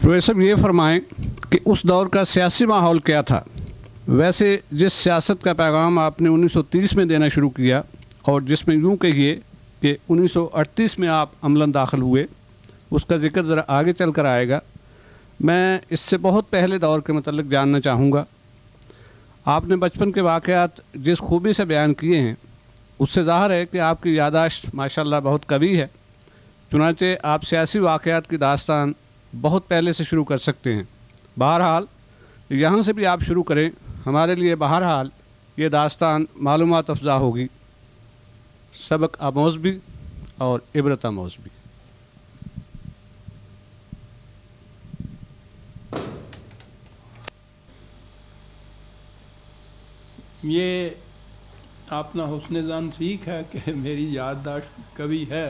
Professor صاحب یہ فرمائیں کہ اس دور کا سیاسی ماحول کیا تھا؟ ویسے جس سیاست کا پیغام آپ نے 1930 میں دینا شروع کیا اور جس میں یوں کہیے کہ 1938 میں آپ عملاً داخل ہوئے، اس کا ذکر ذرا آگے چل کر آئے گا، میں اس سے بہت پہلے دور کے متعلق جاننا چاہوں گا۔ آپ نے بچپن کے واقعات جس خوبی سے بیان کیے ہیں اس سے ظاہر ہے کہ آپ کی یادداشت ماشاءاللہ بہت قوی ہے، چنانچہ آپ سیاسی واقعات کی داستان بہت پہلے سے شروع کر سکتے ہیں۔ بہرحال یہاں سے بھی آپ شروع کریں، ہمارے لیے بہرحال یہ داستان معلومات افزا ہوگی، سبق آموز بھی اور عبرت آموز بھی۔ یہ اپنا حسن ظن ٹھیک ہے کہ میری یادداشت قوی ہے،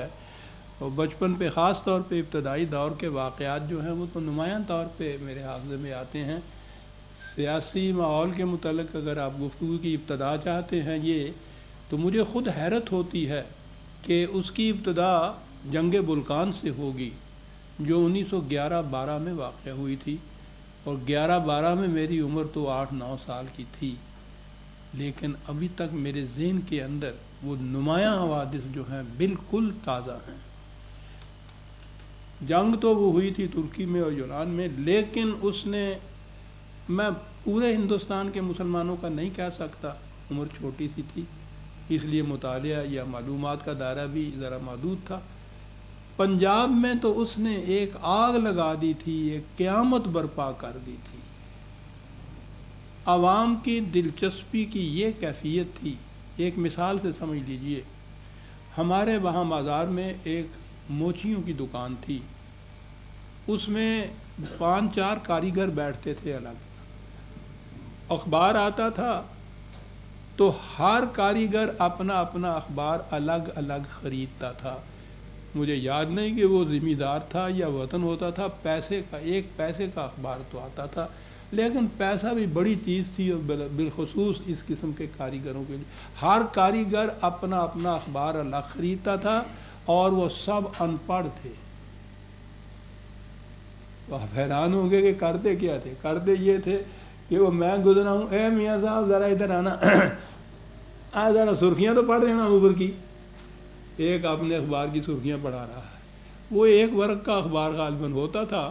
اور بچپن پہ خاص طور پہ ابتدائی دور کے واقعات جو ہیں وہ تو نمایاں طور پہ میرے حافظے میں آتے ہیں۔ سیاسی ماحول کے متعلق اگر آپ گفتگو کی ابتدا چاہتے ہیں یہ تو مجھے خود حیرت ہوتی ہے کہ اس کی ابتدا جنگ بلقان سے ہوگی جو 1911-12 میں واقع ہوئی تھی، اور 11-12 میں میری عمر تو 8-9 سال کی تھی، لیکن ابھی تک میرے ذہن کے اندر وہ نمایاں حوادث جو ہیں بالکل تازہ ہیں۔ جنگ تو وہ ہوئی تھی ترکی میں اور یونان میں، لیکن اس نے، میں پورے ہندوستان کے مسلمانوں کا نہیں کہہ سکتا، عمر چھوٹی سی تھی اس لیے مطالعہ یا معلومات کا دائرہ بھی ذرا محدود تھا۔ پنجاب میں تو اس نے ایک آگ لگا دی تھی، ایک قیامت برپا کر دی تھی۔ عوام کی دلچسپی کی یہ کیفیت تھی، ایک مثال سے سمجھ لیجئے، ہمارے وہاں بازار میں ایک موچیوں کی دکان تھی، اس میں 5-4 کاریگر بیٹھتے تھے، الگ اخبار آتا تھا تو ہر کاریگر اپنا اپنا اخبار الگ الگ خریدتا تھا۔ مجھے یاد نہیں کہ وہ ذمہ دار تھا یا وطن ہوتا تھا، پیسے کا، 1 پیسے کا اخبار تو آتا تھا، لیکن پیسہ بھی بڑی چیز تھی، اور بالخصوص اس قسم کے کاریگروں کے لیے ہر کاریگر اپنا اپنا اخبار الگ خریدتا تھا، اور وہ سب ان پڑھ تھے۔ تو آپ حیران ہوں گے کہ کرتے کیا تھے؟ کرتے یہ تھے کہ وہ میں گزرا ہوں، اے میاں صاحب ذرا ادھر آنا، ذرا سرخیاں تو پڑھ دینا اوپر کی۔ ایک اپنے اخبار کی سرخیاں پڑھا رہا ہے، وہ 1 ورق کا اخبار غالباً ہوتا تھا،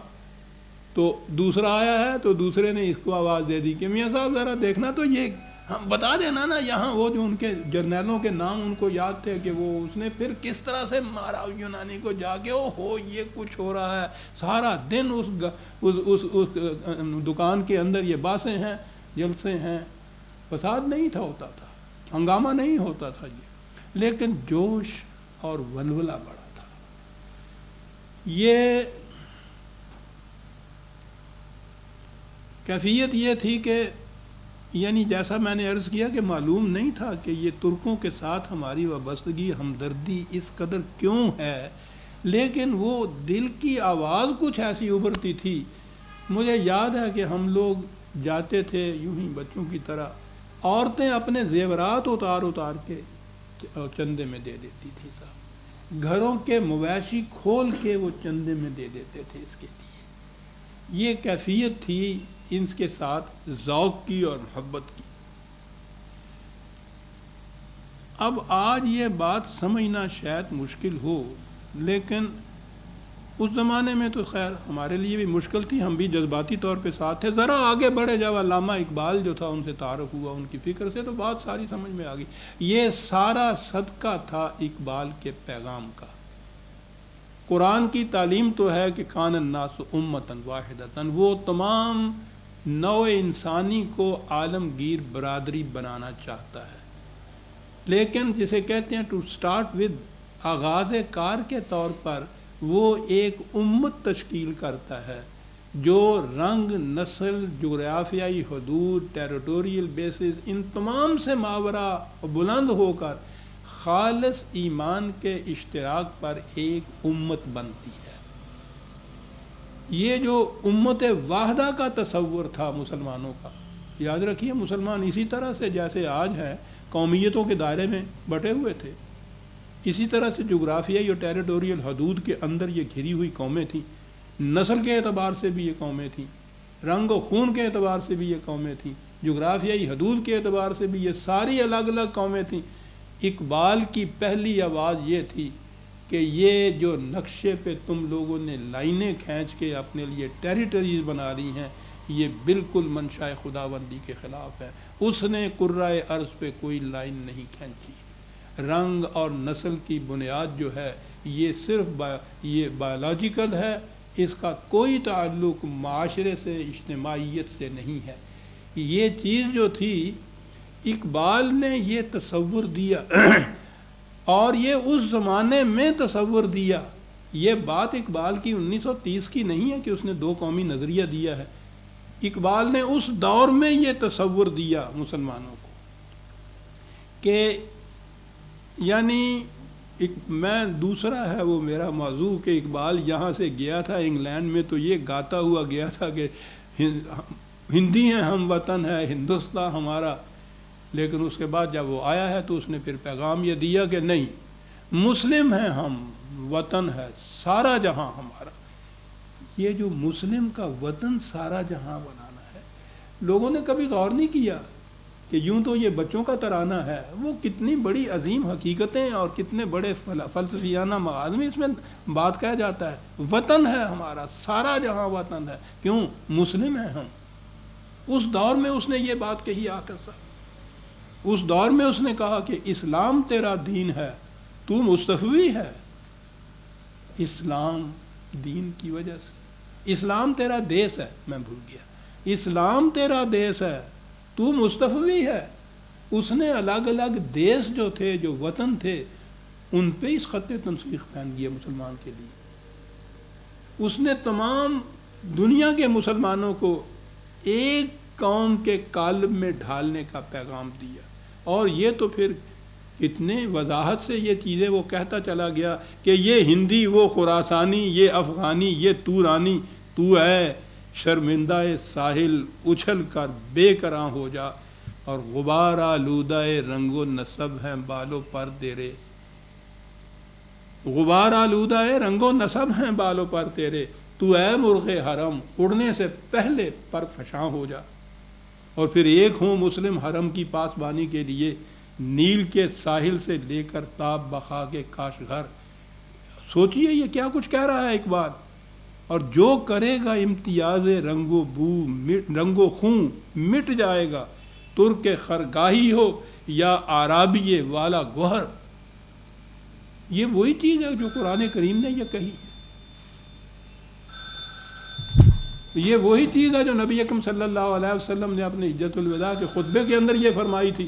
تو دوسرا آیا ہے تو دوسرے نے اس کو آواز دے دی کہ میاں صاحب ذرا دیکھنا تو یہ ہم بتا دینا نا، یہاں وہ جو ان کے جرنیلوں کے نام ان کو یاد تھے کہ وہ اس نے پھر کس طرح سے مارا یونانی کو جا کے، او ہو یہ کچھ ہو رہا ہے، سارا دن اس دکان کے اندر یہ باتیں ہیں، جلسے ہیں، فساد نہیں تھا ہوتا تھا، ہنگامہ نہیں ہوتا تھا یہ، لیکن جوش اور ولولہ بڑا تھا۔ یہ کیفیت یہ تھی کہ یعنی جیسا میں نے عرض کیا کہ معلوم نہیں تھا کہ یہ ترکوں کے ساتھ ہماری وابستگی، ہمدردی اس قدر کیوں ہے، لیکن وہ دل کی آواز کچھ ایسی ابھرتی تھی۔ مجھے یاد ہے کہ ہم لوگ جاتے تھے یوں ہی بچوں کی طرح، عورتیں اپنے زیورات اتار اتار کے چندے میں دے دیتی تھی، صاحب گھروں کے مویشی کھول کے وہ چندے میں دے دیتے تھے اس کے لیے۔ یہ کیفیت تھی ان کے ساتھ ذوق کی اور محبت کی۔ اب آج یہ بات سمجھنا شاید مشکل ہو، لیکن اس زمانے میں تو خیر ہمارے لیے بھی مشکل تھی، ہم بھی جذباتی طور پہ ساتھ تھے۔ ذرا آگے بڑھے جب علامہ اقبال جو تھا ان سے تعارف ہوا، ان کی فکر سے، تو بات ساری سمجھ میں آ گئی۔ یہ سارا صدقہ تھا اقبال کے پیغام کا۔ قرآن کی تعلیم تو ہے کہ کان الناس امۃ واحدۃ، وہ تمام نوع انسانی کو عالمگیر برادری بنانا چاہتا ہے، لیکن جسے کہتے ہیں ٹو سٹارٹ ود، آغاز کار کے طور پر وہ ایک امت تشکیل کرتا ہے جو رنگ، نسل، جغرافیائی حدود، ٹیریٹوریل بیسز، ان تمام سے ماورا بلند ہو کر خالص ایمان کے اشتراک پر ایک امت بنتی ہے۔ یہ جو امت واحدہ کا تصور تھا مسلمانوں کا، یاد رکھیے مسلمان اسی طرح سے جیسے آج ہیں قومیتوں کے دائرے میں بٹے ہوئے تھے، اسی طرح سے جغرافیائی اور ٹیریٹوریل حدود کے اندر یہ گھری ہوئی قومیں تھیں، نسل کے اعتبار سے بھی یہ قومیں تھیں، رنگ و خون کے اعتبار سے بھی یہ قومیں تھیں، جغرافیائی حدود کے اعتبار سے بھی یہ ساری الگ الگ قومیں تھیں۔ اقبال کی پہلی آواز یہ تھی کہ یہ جو نقشے پہ تم لوگوں نے لائنیں کھینچ کے اپنے لیے ٹیریٹریز بنا لی ہیں، یہ بالکل منشاء خداوندی کے خلاف ہے۔ اس نے قرۂ ارض پہ کوئی لائن نہیں کھینچی۔ رنگ اور نسل کی بنیاد جو ہے یہ صرف یہ بایولوجیکل ہے، اس کا کوئی تعلق معاشرے سے، اجتماعیت سے نہیں ہے۔ یہ چیز جو تھی اقبال نے یہ تصور دیا اور یہ اس زمانے میں تصور دیا۔ یہ بات اقبال کی 1930 کی نہیں ہے کہ اس نے دو قومی نظریہ دیا ہے، اقبال نے اس دور میں یہ تصور دیا مسلمانوں کو کہ یعنی میں دوسرا ہے وہ میرا موضوع کہ اقبال یہاں سے گیا تھا انگلینڈ میں تو یہ گاتا ہوا گیا تھا کہ ہندی ہیں ہم، وطن ہے ہندوستان ہمارا، لیکن اس کے بعد جب وہ آیا ہے تو اس نے پھر پیغام یہ دیا کہ نہیں، مسلم ہیں ہم، وطن ہے سارا جہاں ہمارا۔ یہ جو مسلم کا وطن سارا جہاں بنانا ہے، لوگوں نے کبھی غور نہیں کیا کہ یوں تو یہ بچوں کا ترانہ ہے، وہ کتنی بڑی عظیم حقیقتیں اور کتنے بڑے فلسفیانہ معاذ اس میں بات کہا جاتا ہے۔ وطن ہے ہمارا سارا جہاں وطن ہے، کیوں؟ مسلم ہیں ہم۔ اس دور میں اس نے یہ بات کہی آ کر اس دور میں اس نے کہا کہ اسلام تیرا دین ہے، تو مصطفی ہے۔ اسلام دین کی وجہ سے، اسلام تیرا دیس ہے، میں بھول گیا، اسلام تیرا دیس ہے، تو مصطفی ہے۔ اس نے الگ الگ دیس جو تھے، جو وطن تھے، ان پہ اس خط تنسیخ پہن گیا مسلمان کے لیے۔ اس نے تمام دنیا کے مسلمانوں کو ایک قوم کے قالب میں ڈھالنے کا پیغام دیا، اور یہ تو پھر کتنے وضاحت سے یہ چیزیں وہ کہتا چلا گیا کہ یہ ہندی، وہ خراسانی، یہ افغانی، یہ تورانی، تو ہے شرمندہ ساحل اچھل کر بے کراں ہو جا، اور غبار آلودہ رنگ و نسب ہیں بالوں پر تیرے، غبار آلودہ رنگ و نسب ہیں بالوں پر تیرے، تو اے مرغ حرم اڑنے سے پہلے پر فشاں ہو جا۔ اور پھر ایک ہوں مسلم حرم کی پاسبانی کے لیے، نیل کے ساحل سے لے کر تاب بخا کے کاشغر۔ سوچئے یہ کیا کچھ کہہ رہا ہے اقبال۔ اور جو کرے گا امتیاز رنگ و بو، رنگ و خون مٹ جائے گا، ترک خرگاہی ہو یا عرابی والا گوہر۔ یہ وہی چیز ہے جو قرآن کریم نے یہ کہی، یہ وہی چیز ہے جو نبی اکرم صلی اللہ علیہ وسلم نے اپنے حجۃ الوداع کے خطبے کے اندر یہ فرمائی تھی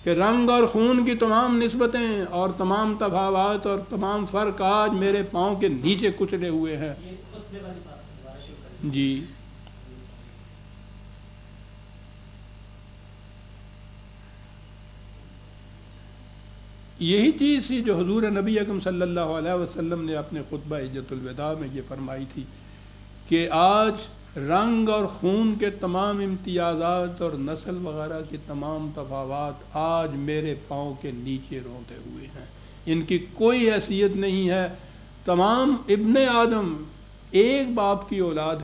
کہ رنگ اور خون کی تمام نسبتیں اور تمام تفاوت اور تمام فرق آج میرے پاؤں کے نیچے کچلے ہوئے ہیں۔ جی یہی چیز تھی جو حضور نبی اکرم صلی اللہ علیہ وسلم نے اپنے خطبہ حجۃ الوداع میں یہ فرمائی تھی کہ آج رنگ اور خون کے تمام امتیازات اور نسل وغیرہ کی تمام تفاوت آج میرے پاؤں کے نیچے روندے ہوئے ہیں، ان کی کوئی حیثیت نہیں ہے۔ تمام ابن آدم ایک باپ کی اولاد